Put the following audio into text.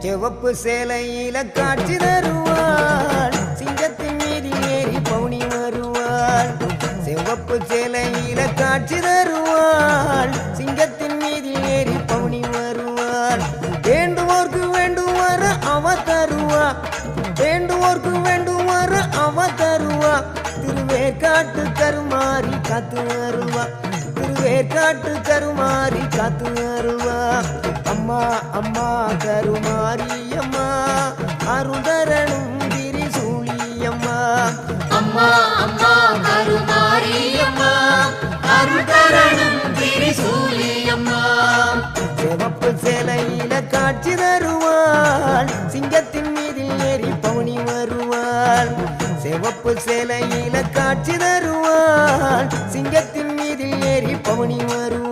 சிவப்பு சேலையில காட்சி தருவாள் சிங்கத்தின் மீதில் ஏறி பவுனி வருவாள் சிவப்பு சேலையில காட்சி தருவாள் சிங்கத்தின் மீதில் ஏறி பவுனி வருவாள் வேண்டுவோர்க்கு வேண்டுவார அவ தருவா வேண்டுவோர்க்கு வேண்டுவார அவ தருவா திருவேற்காட்டு கருமாறி காத்து வருவா திருவேற்காட்டு கருமாறி காத்து வருவா அம்மா அம்மா கருமாரி அம்மா அருதரணும் திரிசூலியம்மா அம்மா அம்மா கருமாரி அம்மா அருதரணும் திரிசூலியம்மா சிவப்பு சேலையில காட்சி தருவாள் சிங்கத்தின் மீதில் ஏறி பவுனி வருவாள் சிவப்பு சேலையில காட்சி தருவாள் சிங்கத்தின் மீதில் ஏறி பவுனி வருவாள்